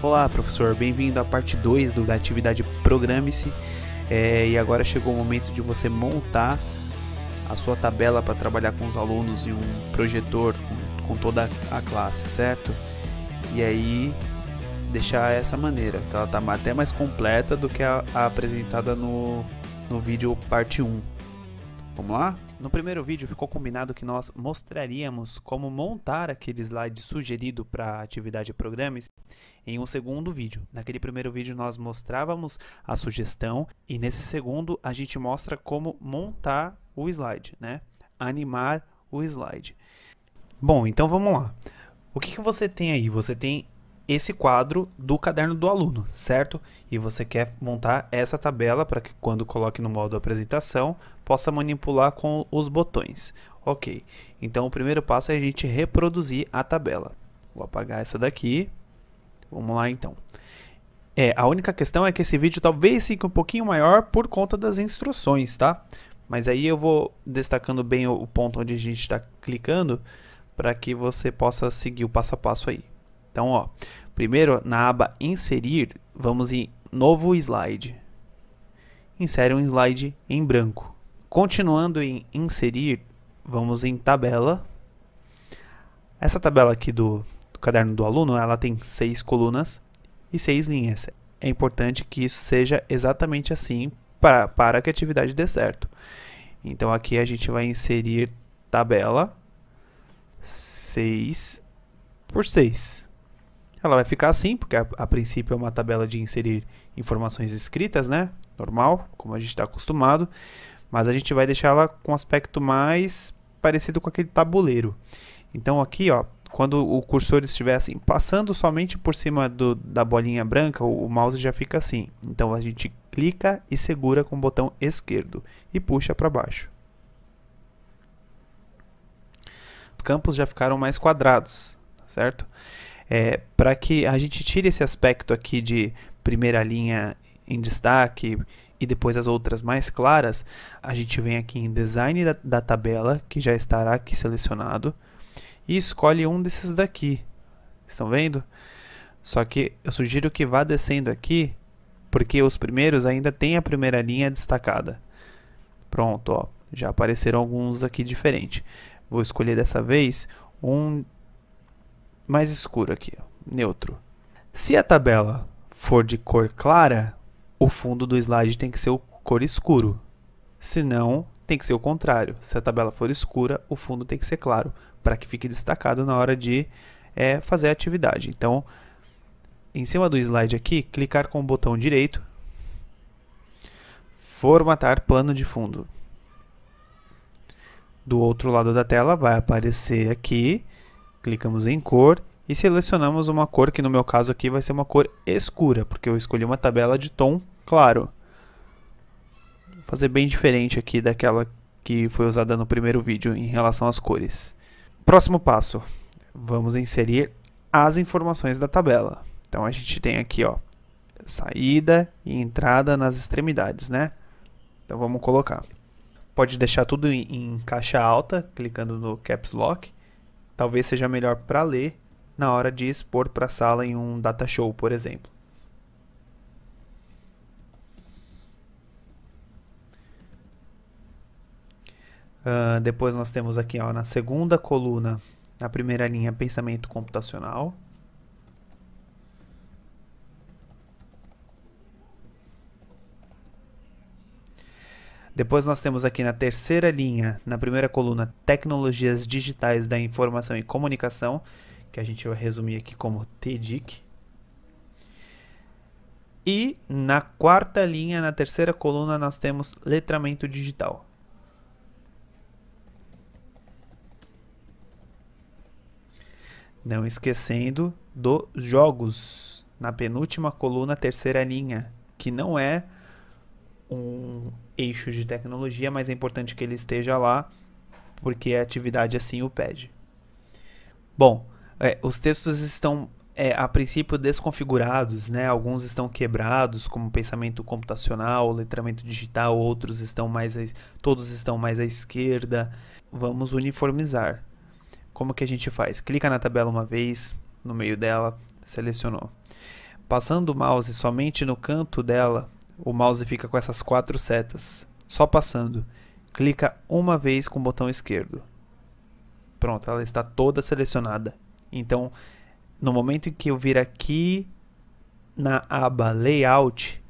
Olá, professor, bem-vindo à parte 2 da atividade Programe-se. E agora chegou o momento de você montar a sua tabela para trabalhar com os alunos em um projetor com toda a classe, certo? E aí deixar essa maneira, que ela está até mais completa do que a apresentada no vídeo parte 1. Vamos lá? No primeiro vídeo ficou combinado que nós mostraríamos como montar aquele slide sugerido para a atividade Programe-se em um segundo vídeo. Naquele primeiro vídeo nós mostrávamos a sugestão e nesse segundo a gente mostra como montar o slide, né? Animar o slide. Bom, então vamos lá. O que você tem aí? Você tem esse quadro do caderno do aluno, certo? E você quer montar essa tabela para que quando coloque no modo apresentação, possa manipular com os botões. Ok, então o primeiro passo é a gente reproduzir a tabela. Vou apagar essa daqui. Vamos lá então. A única questão é que esse vídeo talvez fique um pouquinho maior por conta das instruções, tá? Mas aí eu vou destacando bem o ponto onde a gente está clicando para que você possa seguir o passo a passo aí. Então, ó, primeiro na aba Inserir, vamos em Novo Slide. Insere um slide em branco. Continuando em Inserir, vamos em Tabela. Essa tabela aqui do caderno do aluno, ela tem 6 colunas e 6 linhas. É importante que isso seja exatamente assim para que a atividade dê certo. Então, aqui a gente vai inserir tabela 6 por 6. Ela vai ficar assim, porque a princípio é uma tabela de inserir informações escritas, né? Normal, como a gente está acostumado. Mas a gente vai deixar ela com um aspecto mais parecido com aquele tabuleiro. Então aqui, ó, quando o cursor estiver assim, passando somente por cima da bolinha branca, o mouse já fica assim. Então a gente clica e segura com o botão esquerdo e puxa para baixo. Os campos já ficaram mais quadrados, certo? Para que a gente tire esse aspecto aqui de primeira linha em destaque e depois as outras mais claras, a gente vem aqui em Design da tabela, que já estará aqui selecionado, e escolhe um desses daqui. Estão vendo? Só que eu sugiro que vá descendo aqui, porque os primeiros ainda tem a primeira linha destacada. Pronto, ó, já apareceram alguns aqui diferentes. Vou escolher dessa vez um mais escuro aqui, ó, neutro. Se a tabela for de cor clara, o fundo do slide tem que ser o cor escuro. Se não, tem que ser o contrário. Se a tabela for escura, o fundo tem que ser claro, para que fique destacado na hora de fazer a atividade. Então, em cima do slide aqui, clicar com o botão direito, formatar plano de fundo. Do outro lado da tela vai aparecer aqui, clicamos em cor e selecionamos uma cor que no meu caso aqui vai ser uma cor escura, porque eu escolhi uma tabela de tom claro. Vou fazer bem diferente aqui daquela que foi usada no primeiro vídeo em relação às cores. Próximo passo, vamos inserir as informações da tabela. Então a gente tem aqui, ó, saída e entrada nas extremidades, né? Então vamos colocar. Pode deixar tudo em caixa alta, clicando no Caps Lock. Talvez seja melhor para ler na hora de expor para a sala em um data show, por exemplo. Depois nós temos aqui, ó, na segunda coluna, na primeira linha, pensamento computacional. Depois nós temos aqui na terceira linha, na primeira coluna, Tecnologias Digitais da Informação e Comunicação, que a gente vai resumir aqui como TDIC. E na quarta linha, na terceira coluna, nós temos Letramento Digital. Não esquecendo dos jogos, na penúltima coluna, terceira linha, que não é um eixo de tecnologia, mas é importante que ele esteja lá, porque a atividade assim o pede. Bom, os textos estão a princípio desconfigurados, né? Alguns estão quebrados, como pensamento computacional, letramento digital, outros estão todos estão mais à esquerda. Vamos uniformizar. Como que a gente faz? Clica na tabela uma vez, no meio dela, selecionou. Passando o mouse somente no canto dela, o mouse fica com essas 4 setas. Só passando. Clica uma vez com o botão esquerdo. Pronto, ela está toda selecionada. Então, no momento em que eu vir aqui na aba Layout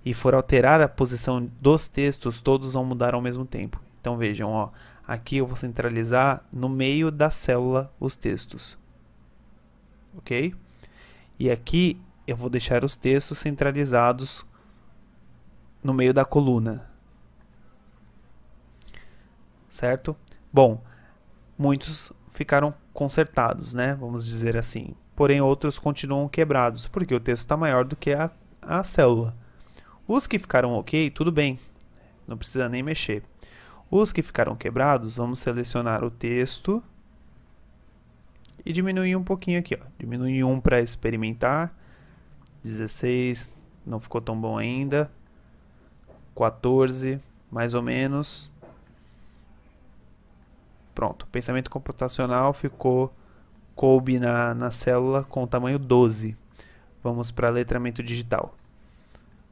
e for alterar a posição dos textos, todos vão mudar ao mesmo tempo. Então vejam, ó, aqui eu vou centralizar no meio da célula os textos. Ok? E aqui eu vou deixar os textos centralizados no meio da coluna. Certo? Bom, muitos ficaram consertados, né? Vamos dizer assim. Porém, outros continuam quebrados, porque o texto está maior do que a célula. Os que ficaram ok, tudo bem. Não precisa nem mexer. Os que ficaram quebrados, vamos selecionar o texto e diminuir um pouquinho aqui, ó. Diminuir 1 para experimentar. 16, não ficou tão bom ainda. 14, mais ou menos. Pronto, pensamento computacional coube na célula com o tamanho 12. Vamos para letramento digital.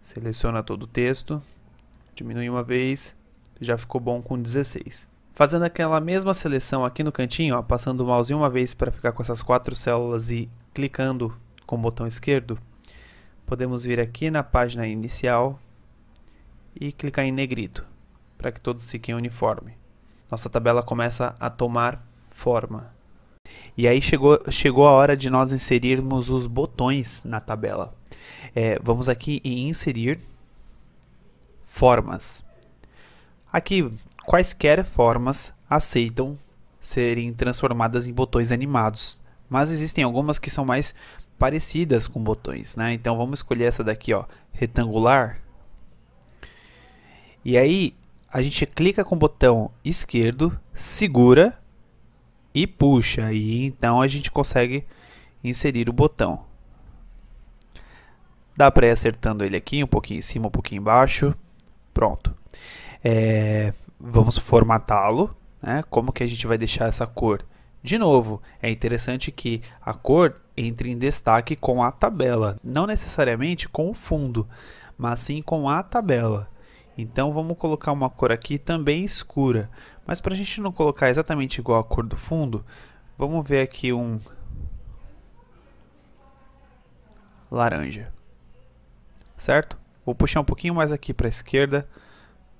Seleciona todo o texto, diminui uma vez, já ficou bom com 16. Fazendo aquela mesma seleção aqui no cantinho, ó, passando o mouse uma vez para ficar com essas 4 células e clicando com o botão esquerdo, podemos vir aqui na página inicial e clicar em negrito, para que todos fiquem uniforme. Nossa tabela começa a tomar forma. E aí chegou a hora de nós inserirmos os botões na tabela. Vamos aqui em inserir formas. Aqui, quaisquer formas aceitam serem transformadas em botões animados. Mas existem algumas que são mais parecidas com botões, né? Então vamos escolher essa daqui, ó, retangular. E aí a gente clica com o botão esquerdo, segura e puxa. E então a gente consegue inserir o botão. Dá para ir acertando ele aqui, um pouquinho em cima, um pouquinho embaixo. Pronto. Vamos formatá-lo, né? Como que a gente vai deixar essa cor? De novo, é interessante que a cor entre em destaque com a tabela. Não necessariamente com o fundo, mas sim com a tabela. Então vamos colocar uma cor aqui também escura. Mas para a gente não colocar exatamente igual a cor do fundo, vamos ver aqui um laranja. Certo? Vou puxar um pouquinho mais aqui para a esquerda,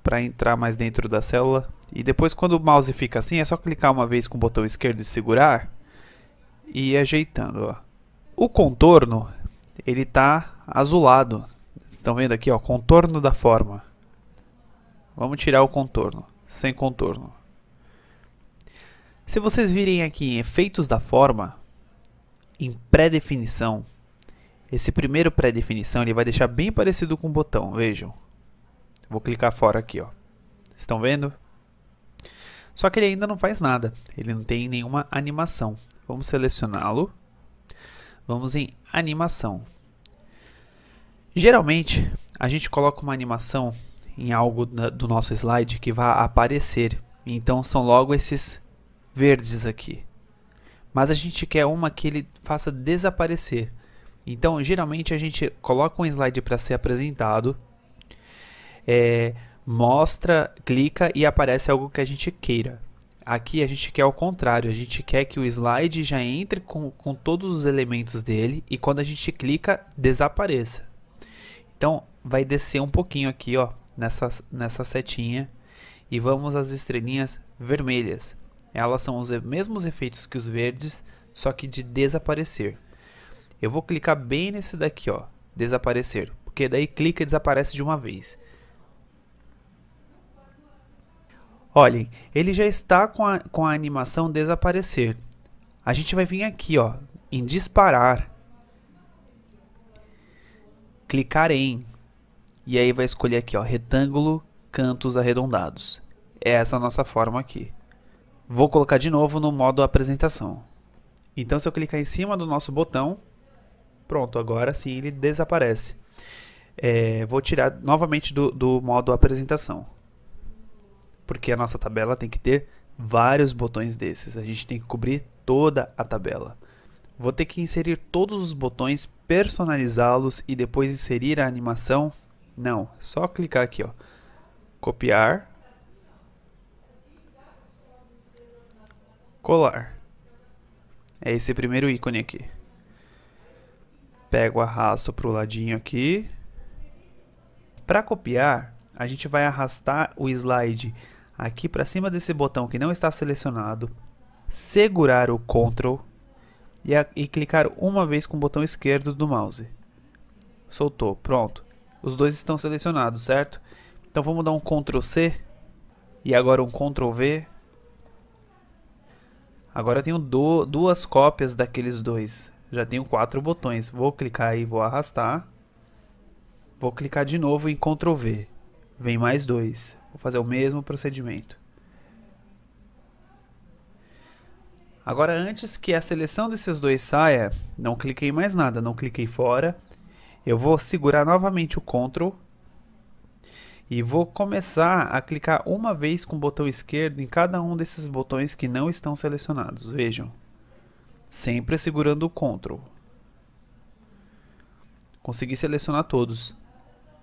para entrar mais dentro da célula. E depois, quando o mouse fica assim, é só clicar uma vez com o botão esquerdo e segurar e ir ajeitando, ó. O contorno, ele está azulado. Vocês estão vendo aqui, ó, contorno da forma. Vamos tirar o contorno, sem contorno. Se vocês virem aqui em efeitos da forma, em pré-definição, esse primeiro pré-definição ele vai deixar bem parecido com o botão, vejam. Vou clicar fora aqui, ó. Estão vendo? Só que ele ainda não faz nada, ele não tem nenhuma animação. Vamos selecioná-lo. Vamos em animação. Geralmente, a gente coloca uma animação em algo do nosso slide que vai aparecer. Então são logo esses verdes aqui. Mas a gente quer uma que ele faça desaparecer. Então geralmente a gente coloca um slide para ser apresentado, mostra, clica e aparece algo que a gente queira. Aqui a gente quer o contrário, a gente quer que o slide já entre com todos os elementos dele e quando a gente clica, desapareça. Então vai descer um pouquinho aqui, ó, nessa setinha e vamos às estrelinhas vermelhas. Elas são os mesmos efeitos que os verdes, só que de desaparecer. Eu vou clicar bem nesse daqui, ó, desaparecer, porque daí clica e desaparece de uma vez. Olhem, ele já está com a animação desaparecer. A gente vai vir aqui, ó, em disparar, clicar em, e aí vai escolher aqui, ó, retângulo, cantos arredondados. É essa a nossa forma aqui. Vou colocar de novo no modo apresentação. Então se eu clicar em cima do nosso botão, pronto, agora sim ele desaparece. Vou tirar novamente do modo apresentação. Porque a nossa tabela tem que ter vários botões desses. A gente tem que cobrir toda a tabela. Vou ter que inserir todos os botões, personalizá-los e depois inserir a animação? Não, só clicar aqui, ó. Copiar. Colar. É esse primeiro ícone aqui. Pego, arrasto para o ladinho aqui. Para copiar, a gente vai arrastar o slide aqui para cima desse botão que não está selecionado, segurar o Ctrl e clicar uma vez com o botão esquerdo do mouse. Soltou, pronto. Os dois estão selecionados, certo? Então vamos dar um Ctrl C e agora um Ctrl V. Agora eu tenho duas cópias daqueles dois. Já tenho 4 botões. Vou clicar aí, vou arrastar. Vou clicar de novo em Ctrl V. Vem mais 2. Vou fazer o mesmo procedimento. Agora, antes que a seleção desses dois saia, não cliquei em mais nada, não cliquei fora. Eu vou segurar novamente o Ctrl e vou começar a clicar uma vez com o botão esquerdo em cada um desses botões que não estão selecionados. Vejam, sempre segurando o Ctrl. Consegui selecionar todos.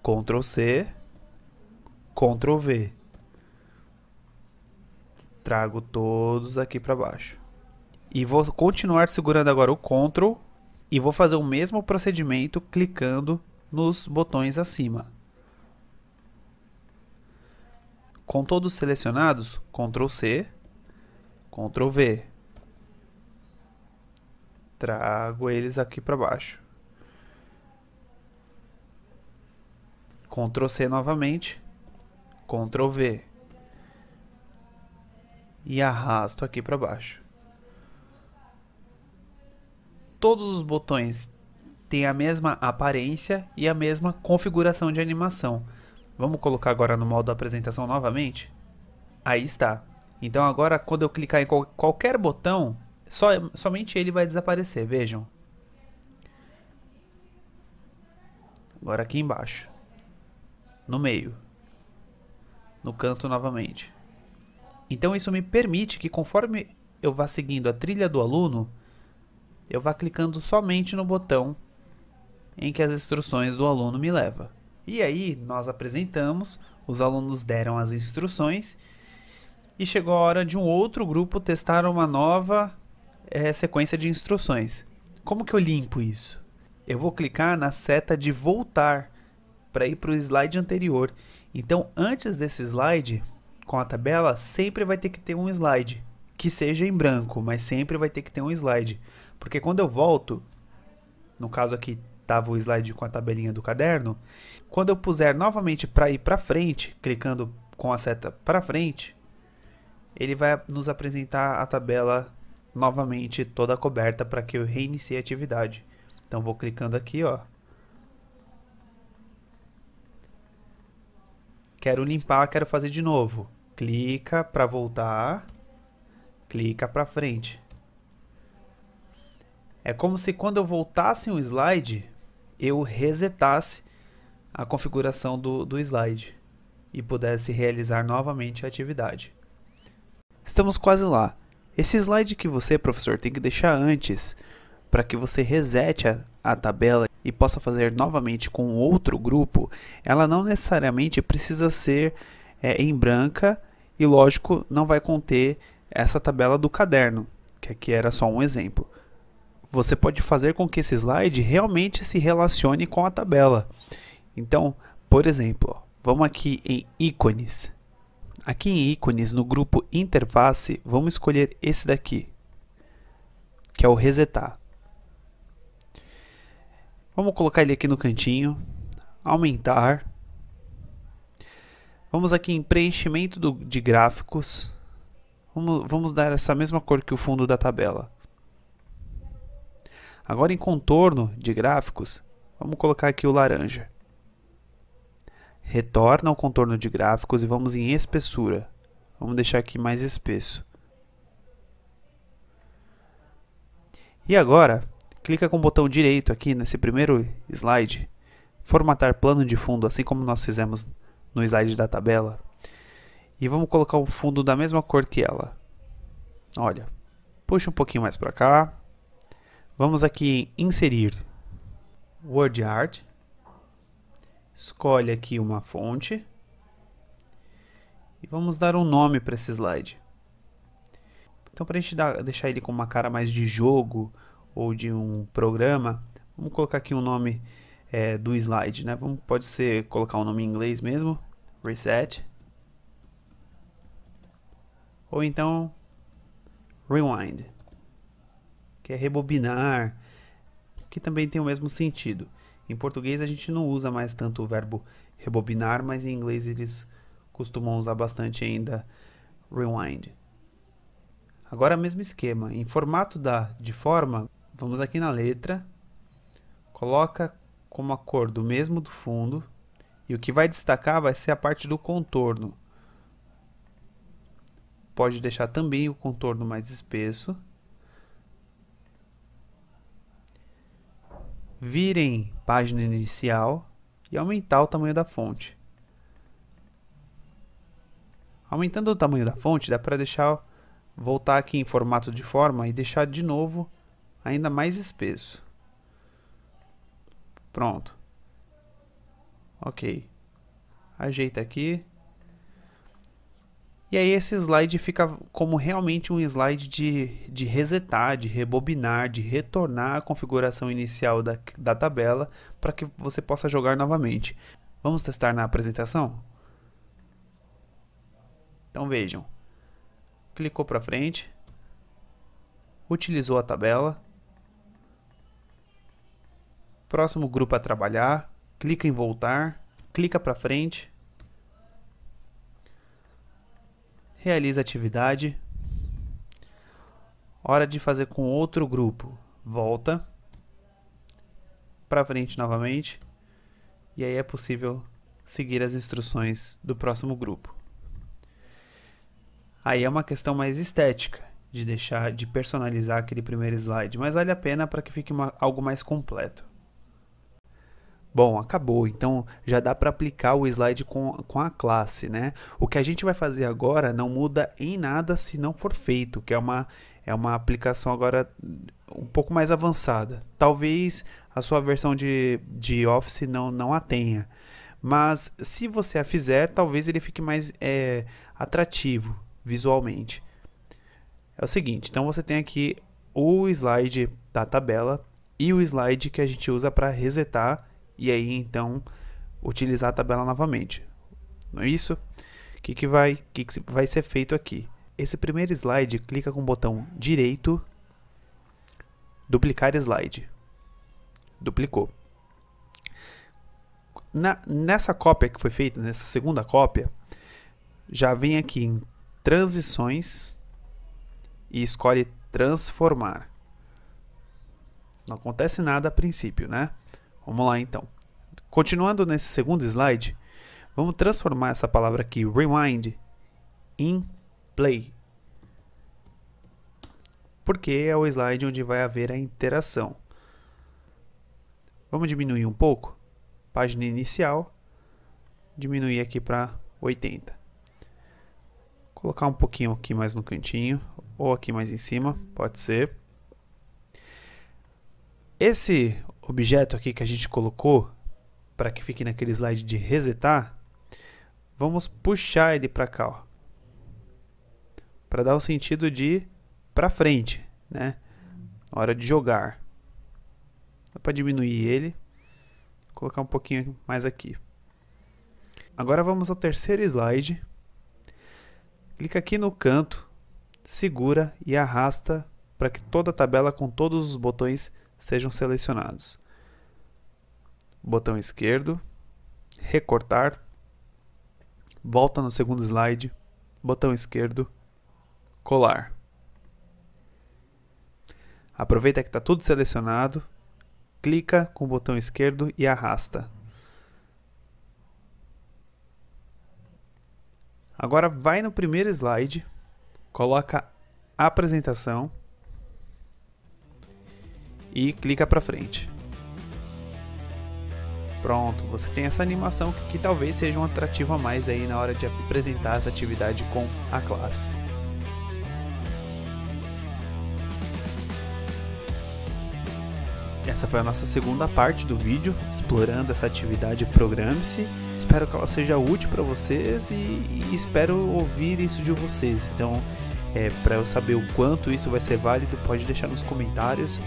Ctrl C, Ctrl V. Trago todos aqui para baixo. E vou continuar segurando agora o Ctrl e vou fazer o mesmo procedimento clicando nos botões acima. Com todos selecionados, Ctrl C, Ctrl V. Trago eles aqui para baixo. Ctrl C novamente, Ctrl V. E arrasto aqui para baixo. Todos os botões têm a mesma aparência e a mesma configuração de animação. Vamos colocar agora no modo apresentação novamente. Aí está. Então agora quando eu clicar em qualquer botão, somente ele vai desaparecer, vejam. Agora aqui embaixo. No meio. No canto novamente. Então isso me permite que conforme eu vá seguindo a trilha do aluno, eu vá clicando somente no botão em que as instruções do aluno me levam. E aí nós apresentamos, os alunos deram as instruções e chegou a hora de um outro grupo testar uma nova sequência de instruções. Como que eu limpo isso? Eu vou clicar na seta de voltar para ir para o slide anterior. Então antes desse slide, com a tabela, sempre vai ter que ter um slide. Que seja em branco, mas sempre vai ter que ter um slide. Porque quando eu volto, no caso aqui estava o slide com a tabelinha do caderno, quando eu puser novamente para ir para frente, clicando com a seta para frente, ele vai nos apresentar a tabela novamente toda coberta para que eu reinicie a atividade. Então vou clicando aqui, ó. Quero limpar, quero fazer de novo. Clica para voltar, clica para frente. É como se quando eu voltasse um slide, eu resetasse a configuração do slide e pudesse realizar novamente a atividade. Estamos quase lá. Esse slide que você, professor, tem que deixar antes para que você resete a tabela e possa fazer novamente com outro grupo, ela não necessariamente precisa ser em branca e, lógico, não vai conter essa tabela do caderno, que aqui era só um exemplo. Você pode fazer com que esse slide realmente se relacione com a tabela. Então, por exemplo, ó, vamos aqui em ícones. Aqui em ícones, no grupo interface, vamos escolher esse daqui, que é o resetar. Vamos colocar ele aqui no cantinho, aumentar. Vamos aqui em preenchimento de gráficos. Vamos dar essa mesma cor que o fundo da tabela. Agora em contorno de gráficos, vamos colocar aqui o laranja. Retorna ao contorno de gráficos e vamos em espessura. Vamos deixar aqui mais espesso. E agora, clica com o botão direito aqui nesse primeiro slide, formatar plano de fundo, assim como nós fizemos no slide da tabela. E vamos colocar o fundo da mesma cor que ela. Olha, puxa um pouquinho mais para cá. Vamos aqui em inserir Word Art. Escolhe aqui uma fonte. E vamos dar um nome para esse slide. Então, para a gente deixar ele com uma cara mais de jogo ou de um programa, vamos colocar aqui um nome do slide, né? Pode ser colocar um nome em inglês mesmo, Reset. Ou então Rewind, que é rebobinar, que também tem o mesmo sentido. Em português a gente não usa mais tanto o verbo rebobinar, mas em inglês eles costumam usar bastante ainda rewind. Agora mesmo esquema, em formato de forma, vamos aqui na letra, coloca como a cor do mesmo do fundo, e o que vai destacar vai ser a parte do contorno. Pode deixar também o contorno mais espesso. Virem página inicial e aumentar o tamanho da fonte. Aumentando o tamanho da fonte, dá para voltar aqui em formato de forma e deixar de novo ainda mais espesso. Pronto. Ok. Ajeita aqui. E aí esse slide fica como realmente um slide de resetar, de rebobinar, de retornar a configuração inicial da tabela para que você possa jogar novamente. Vamos testar na apresentação? Então vejam. Clicou para frente. Utilizou a tabela. Próximo grupo a trabalhar. Clica em voltar. Clica para frente. Realiza a atividade. Hora de fazer com outro grupo. Volta para frente novamente. E aí é possível seguir as instruções do próximo grupo. Aí é uma questão mais estética, de personalizar aquele primeiro slide, mas vale a pena para que fique algo mais completo. Bom, acabou, então já dá para aplicar o slide com a classe, né? O que a gente vai fazer agora não muda em nada se não for feito, que é uma aplicação agora um pouco mais avançada. Talvez a sua versão de Office não a tenha, mas se você a fizer, talvez ele fique mais atrativo visualmente. É o seguinte, então você tem aqui o slide da tabela e o slide que a gente usa para resetar e aí então utilizar a tabela novamente. Não é isso? O que vai ser feito aqui? Esse primeiro slide, clica com o botão direito, duplicar slide. Duplicou. Nessa cópia que foi feita, nessa segunda cópia, já vem aqui em transições e escolhe transformar. Não acontece nada a princípio, né? Vamos lá então. Continuando nesse segundo slide, vamos transformar essa palavra aqui, rewind, em play. Porque é o slide onde vai haver a interação. Vamos diminuir um pouco. Página inicial. Diminuir aqui para 80. Colocar um pouquinho aqui mais no cantinho, ou aqui mais em cima, pode ser. Esse objeto aqui que a gente colocou, para que fique naquele slide de resetar, vamos puxar ele para cá, para dar o sentido de para frente, né? Na hora de jogar. Dá para diminuir ele, colocar um pouquinho mais aqui. Agora vamos ao terceiro slide. Clica aqui no canto, segura e arrasta para que toda a tabela com todos os botões sejam selecionados. Botão esquerdo, recortar, volta no segundo slide, botão esquerdo, colar. Aproveita que está tudo selecionado, clica com o botão esquerdo e arrasta. Agora vai no primeiro slide, coloca a apresentação e clica para frente. Pronto, você tem essa animação que talvez seja um atrativo a mais aí na hora de apresentar essa atividade com a classe. essa foi a nossa segunda parte do vídeo, explorando essa atividade Programe-se. Espero que ela seja útil para vocês e espero ouvir isso de vocês. Então, para eu saber o quanto isso vai ser válido, pode deixar nos comentários.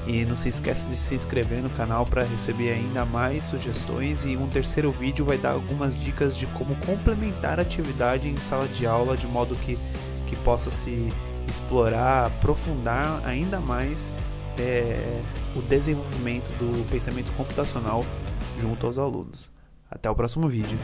E não se esqueça de se inscrever no canal para receber ainda mais sugestões. E um terceiro vídeo vai dar algumas dicas de como complementar a atividade em sala de aula, de modo que possa se explorar, aprofundar ainda mais o desenvolvimento do pensamento computacional junto aos alunos. Até o próximo vídeo.